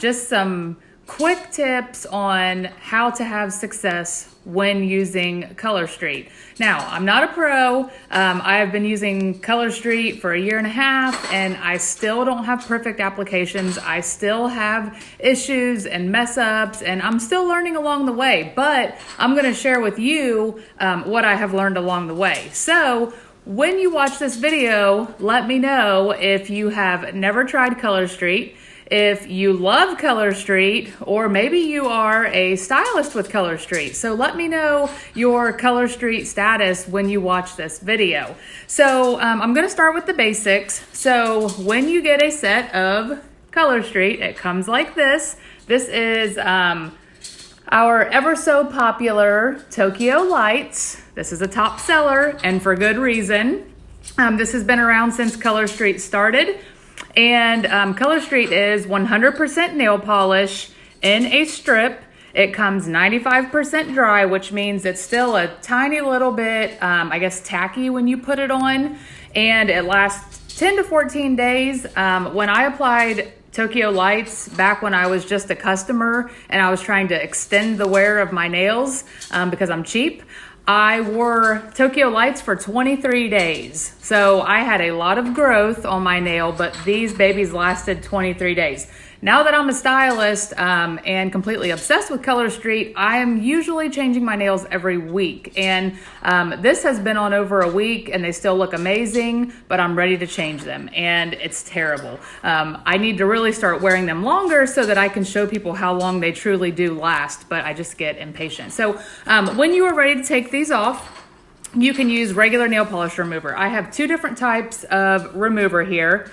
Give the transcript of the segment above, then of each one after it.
just some quick tips on how to have success when using Color Street. Now, I'm not a pro. I have been using Color Street for 1.5 years, and I still don't have perfect applications. I still have issues and mess ups, and I'm still learning along the way, but I'm gonna share with you what I have learned along the way. So when you watch this video, let me know if you have never tried Color Street, if you love Color Street, or maybe you are a stylist with Color Street. So let me know your Color Street status when you watch this video. So I'm gonna start with the basics. So when you get a set of Color Street, it comes like this. This is our ever so popular Tokyo Lights. This is a top seller, and for good reason. This has been around since Color Street started. And Color Street is 100% nail polish in a strip. It comes 95% dry, which means it's still a tiny little bit, I guess, tacky when you put it on. And it lasts 10 to 14 days. When I applied Tokyo Lights back when I was just a customer and I was trying to extend the wear of my nails because I'm cheap, I wore Tokyo Lights for 23 days. So I had a lot of growth on my nail, but these babies lasted 23 days. Now that I'm a stylist and completely obsessed with Color Street, I am usually changing my nails every week. And this has been on over a week and they still look amazing, but I'm ready to change them and it's terrible. I need to really start wearing them longer so that I can show people how long they truly do last, but I just get impatient. So when you are ready to take these off, you can use regular nail polish remover. I have 2 different types of remover here.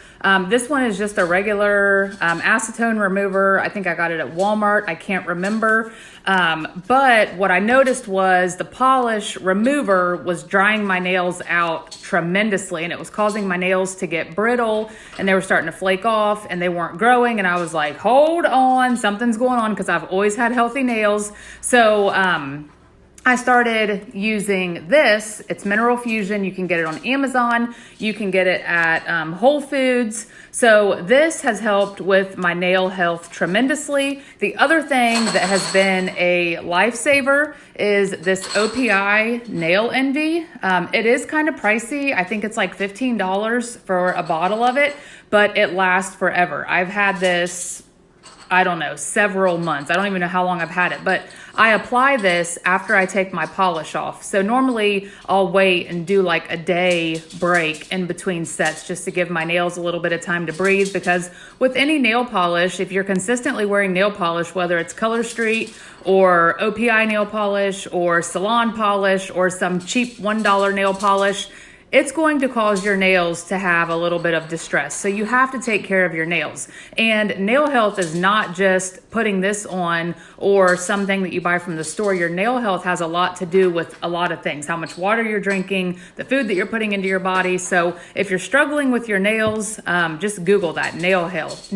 This one is just a regular acetone remover. I think I got it at Walmart. I can't remember. But what I noticed was the polish remover was drying my nails out tremendously, and it was causing my nails to get brittle, and they were starting to flake off, and they weren't growing. And I was like, hold on, something's going on, because I've always had healthy nails. So I started using this. It's Mineral Fusion. You can get it on Amazon. You can get it at Whole Foods. So this has helped with my nail health tremendously. The other thing that has been a lifesaver is this OPI Nail Envy. It is kind of pricey. I think it's like $15 for a bottle of it, but it lasts forever. I've had this, I don't know, several months. I don't even know how long I've had it, but I apply this after I take my polish off. So normally I'll wait and do like a day break in between sets just to give my nails a little bit of time to breathe, because with any nail polish, if you're consistently wearing nail polish, whether it's Color Street or OPI nail polish or salon polish or some cheap $1 nail polish, it's going to cause your nails to have a little bit of distress. So you have to take care of your nails. And nail health is not just putting this on or something that you buy from the store. Your nail health has a lot to do with a lot of things. How much water you're drinking, the food that you're putting into your body. So if you're struggling with your nails, just Google that, nail health,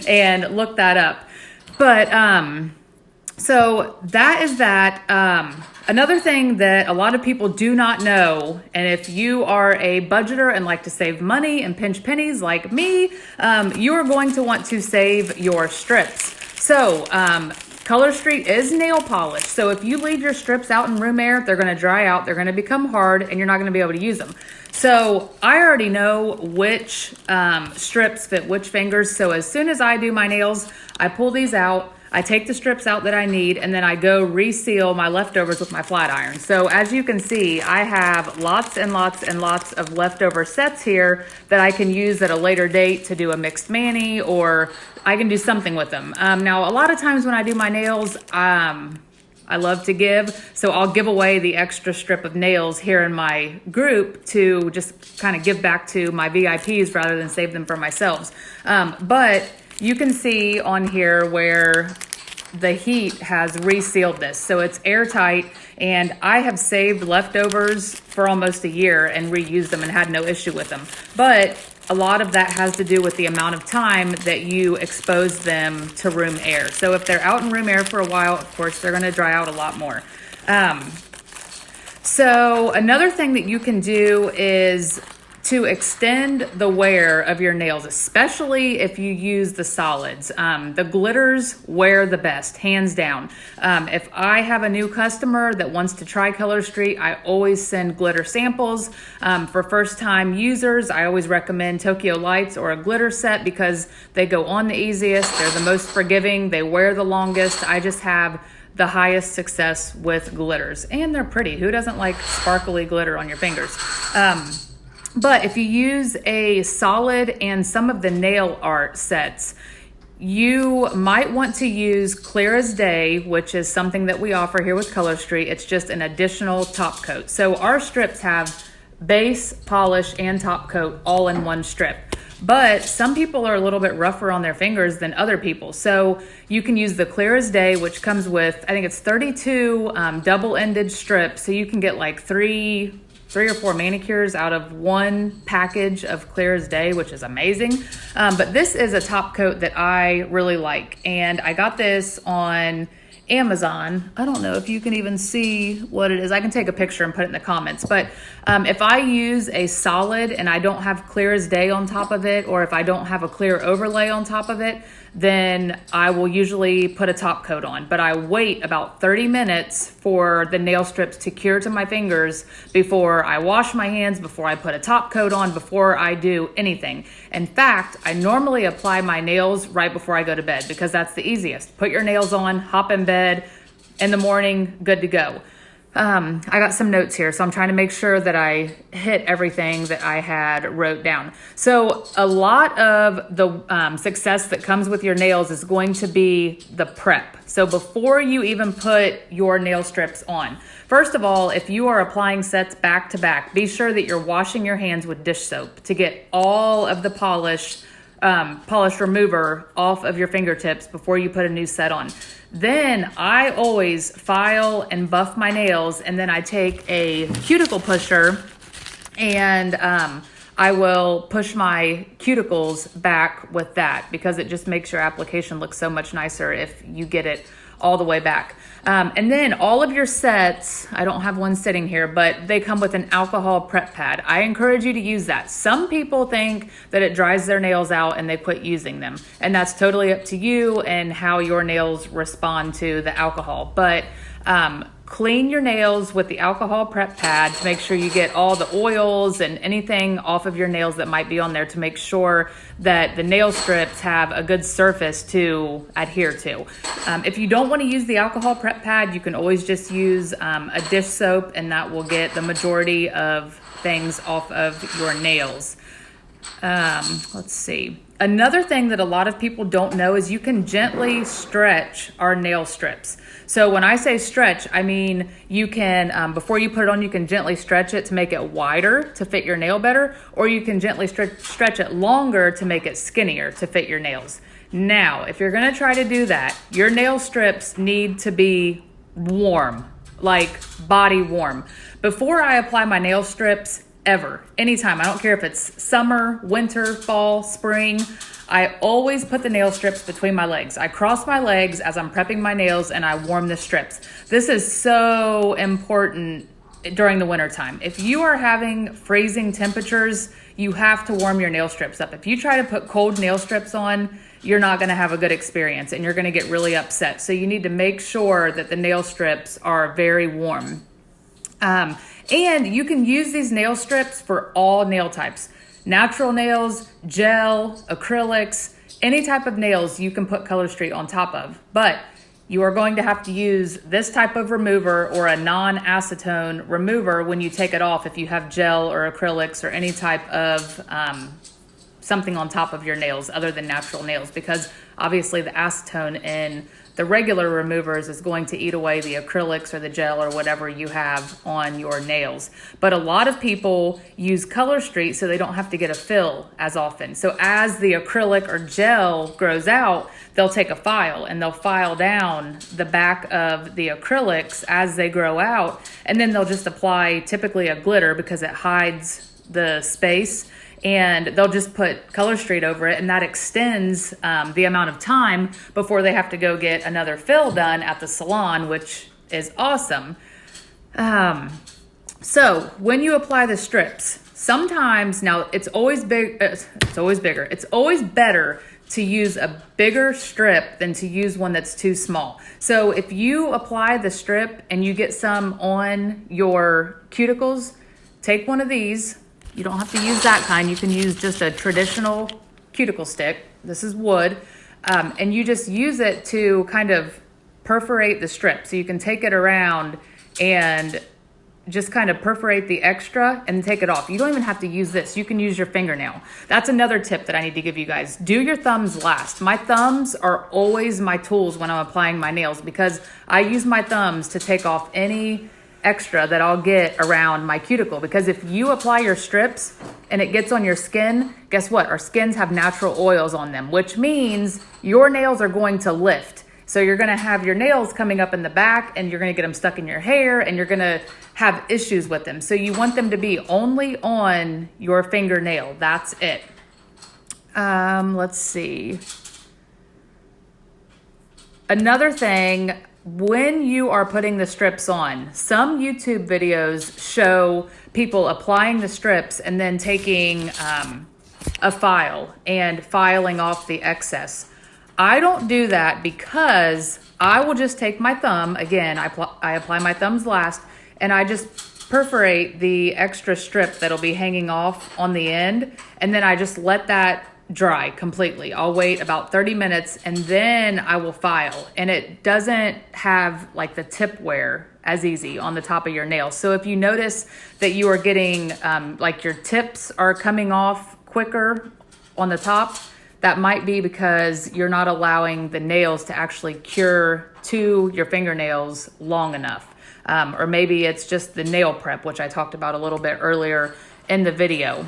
and look that up. But so that is that. Another thing that a lot of people do not know, and if you are a budgeter and like to save money and pinch pennies like me, you are going to want to save your strips. So Color Street is nail polish. So if you leave your strips out in room air, they're going to dry out, they're going to become hard, and you're not going to be able to use them. So I already know which strips fit which fingers. So as soon as I do my nails, I pull these out, I take the strips out that I need, and then I go reseal my leftovers with my flat iron. So as you can see, I have lots and lots and lots of leftover sets here that I can use at a later date to do a mixed mani, or I can do something with them. Now, a lot of times when I do my nails, I love to give, so I'll give away the extra strip of nails here in my group to just kind of give back to my VIPs rather than save them for myself. But you can see on here where the heat has resealed this. So it's airtight, and I have saved leftovers for almost a year and reused them and had no issue with them. But a lot of that has to do with the amount of time that you expose them to room air. So if they're out in room air for a while, of course, they're gonna dry out a lot more. So another thing that you can do is to extend the wear of your nails, especially if you use the solids. The glitters wear the best, hands down. If I have a new customer that wants to try Color Street, I always send glitter samples. For first-time users, I always recommend Tokyo Lights or a glitter set because they go on the easiest, they're the most forgiving, they wear the longest. I just have the highest success with glitters, and they're pretty. Who doesn't like sparkly glitter on your fingers? But if you use a solid and some of the nail art sets, you might want to use Clear as Day, which is something that we offer here with Color Street. It's just an additional top coat. So our strips have base, polish, and top coat all in one strip. But some people are a little bit rougher on their fingers than other people. So you can use the Clear as Day, which comes with, I think it's 32 double-ended strips. So you can get like three or four manicures out of one package of Clear as Day, which is amazing. But this is a top coat that I really like. And I got this on Amazon. I don't know if you can even see what it is. I can take a picture and put it in the comments. But if I use a solid and I don't have Clear as Day on top of it, or if I don't have a clear overlay on top of it, then I will usually put a top coat on. But I wait about 30 minutes for the nail strips to cure to my fingers before I wash my hands, before I put a top coat on, before I do anything. In fact, I normally apply my nails right before I go to bed because that's the easiest. Put your nails on, hop in bed, in the morning, good to go. I got some notes here, so I'm trying to make sure that I hit everything that I had wrote down. So a lot of the success that comes with your nails is going to be the prep. So before you even put your nail strips on, first of all, if you are applying sets back to back, be sure that you're washing your hands with dish soap to get all of the polish remover off of your fingertips before you put a new set on. Then I always file and buff my nails, and then I take a cuticle pusher and I will push my cuticles back with that because it just makes your application look so much nicer if you get it all the way back. And then all of your sets, I don't have one sitting here, but they come with an alcohol prep pad. I encourage you to use that. Some people think that it dries their nails out and they quit using them. And that's totally up to you and how your nails respond to the alcohol. But clean your nails with the alcohol prep pad to make sure you get all the oils and anything off of your nails that might be on there to make sure that the nail strips have a good surface to adhere to. If you don't want to use the alcohol prep pad, you can always just use a dish soap, and that will get the majority of things off of your nails. Let's see. Another thing that a lot of people don't know is you can gently stretch our nail strips. So when I say stretch, I mean you can, before you put it on, you can gently stretch it to make it wider to fit your nail better, or you can gently stretch it longer to make it skinnier to fit your nails. Now, if you're gonna try to do that, your nail strips need to be warm, like body warm. Before I apply my nail strips, ever, anytime, I don't care if it's summer, winter, fall, spring, I always put the nail strips between my legs. I cross my legs as I'm prepping my nails and I warm the strips. This is so important during the winter time. If you are having freezing temperatures, you have to warm your nail strips up. If you try to put cold nail strips on, you're not gonna have a good experience and you're gonna get really upset. So you need to make sure that the nail strips are very warm. And you can use these nail strips for all nail types. Natural nails, gel, acrylics, any type of nails you can put Color Street on top of. But you are going to have to use this type of remover or a non-acetone remover when you take it off if you have gel or acrylics or any type of something on top of your nails other than natural nails, because obviously the acetone in the regular removers is going to eat away the acrylics or the gel or whatever you have on your nails. But a lot of people use Color Street so they don't have to get a fill as often. So as the acrylic or gel grows out, they'll take a file and they'll file down the back of the acrylics as they grow out, and then they'll just apply typically a glitter because it hides the space, and they'll just put Color Street over it, and that extends the amount of time before they have to go get another fill done at the salon, which is awesome. So when you apply the strips, Sometimes, now it's always bigger. It's always better to use a bigger strip than to use one that's too small. So if you apply the strip and you get some on your cuticles, take one of these. You don't have to use that kind. You can use just a traditional cuticle stick. This is wood. And you just use it to kind of perforate the strip. So you can take it around and just kind of perforate the extra and take it off. You don't even have to use this. You can use your fingernail. That's another tip that I need to give you guys. Do your thumbs last. My thumbs are always my tools when I'm applying my nails because I use my thumbs to take off any extra that I'll get around my cuticle. Because if you apply your strips and it gets on your skin, guess what? Our skins have natural oils on them, which means your nails are going to lift. So you're going to have your nails coming up in the back and you're going to get them stuck in your hair and you're going to have issues with them. So you want them to be only on your fingernail. That's it. Let's see. Another thing, when you are putting the strips on, some YouTube videos show people applying the strips and then taking a file and filing off the excess. I don't do that because I will just take my thumb, again, I apply my thumbs last, and I just perforate the extra strip that'll be hanging off on the end, and then I just let that dry completely. I'll wait about 30 minutes and then I will file, and it doesn't have like the tip wear as easy on the top of your nail. So if you notice that you are getting like your tips are coming off quicker on the top, that might be because you're not allowing the nails to actually cure to your fingernails long enough. Or maybe it's just the nail prep, which I talked about a little bit earlier in the video.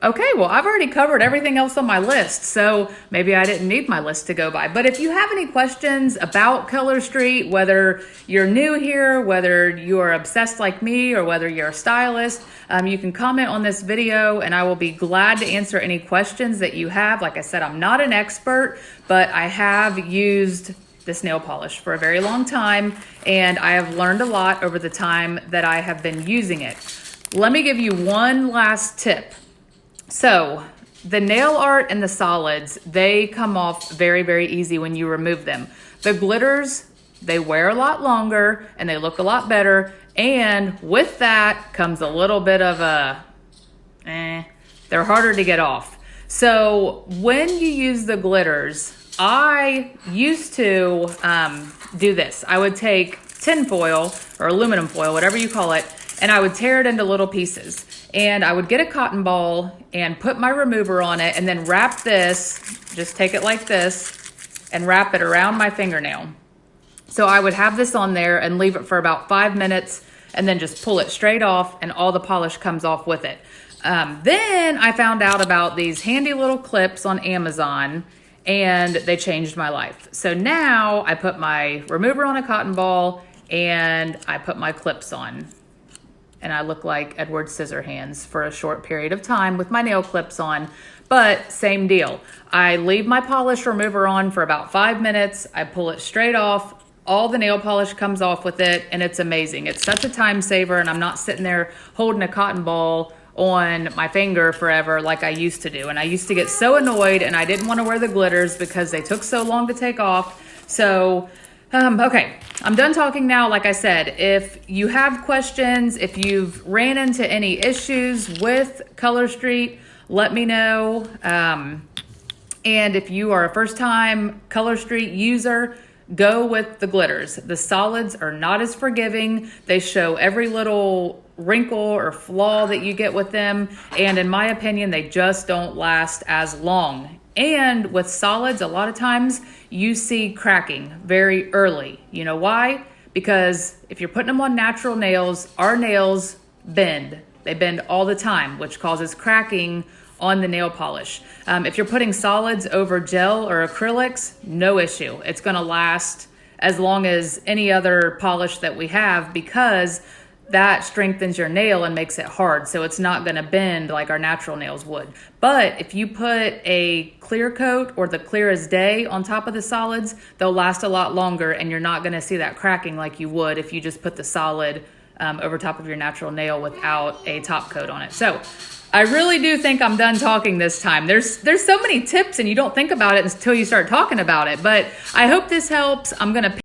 Okay, well, I've already covered everything else on my list, so maybe I didn't need my list to go by. But if you have any questions about Color Street, whether you're new here, whether you're obsessed like me, or whether you're a stylist, you can comment on this video and I will be glad to answer any questions that you have. Like I said, I'm not an expert, but I have used this nail polish for a very long time and I have learned a lot over the time that I have been using it. Let me give you one last tip. So the nail art and the solids, they come off very, very easy when you remove them. The glitters, they wear a lot longer and they look a lot better. And with that comes a little bit of they're harder to get off. So when you use the glitters, I used to do this. I would take tin foil or aluminum foil, whatever you call it, and I would tear it into little pieces. And I would get a cotton ball and put my remover on it and then wrap this, just take it like this and wrap it around my fingernail. So I would have this on there and leave it for about 5 minutes and then just pull it straight off and all the polish comes off with it. Then I found out about these handy little clips on Amazon and they changed my life. So now I put my remover on a cotton ball and I put my clips on. And I look like Edward Scissorhands for a short period of time with my nail clips on, but same deal. I leave my polish remover on for about 5 minutes. I pull it straight off. All the nail polish comes off with it, and it's amazing. It's such a time saver, and I'm not sitting there holding a cotton ball on my finger forever like I used to do. And I used to get so annoyed, and I didn't want to wear the glitters because they took so long to take off. So okay, I'm done talking now. Like I said, if you have questions, if you've ran into any issues with Color Street, let me know. And if you are a first-time Color Street user, go with the glitters. The solids are not as forgiving. They show every little wrinkle or flaw that you get with them. And in my opinion, they just don't last as long. And with solids, a lot of times you see cracking very early. You know why? Because if you're putting them on natural nails, our nails bend. They bend all the time, which causes cracking on the nail polish. If you're putting solids over gel or acrylics, no issue. It's gonna last as long as any other polish that we have because that strengthens your nail and makes it hard. So it's not gonna bend like our natural nails would. But if you put a clear coat or the clear as day on top of the solids, they'll last a lot longer and you're not gonna see that cracking like you would if you just put the solid over top of your natural nail without a top coat on it. So I really do think I'm done talking this time. There's so many tips and you don't think about it until you start talking about it, but I hope this helps. I'm going to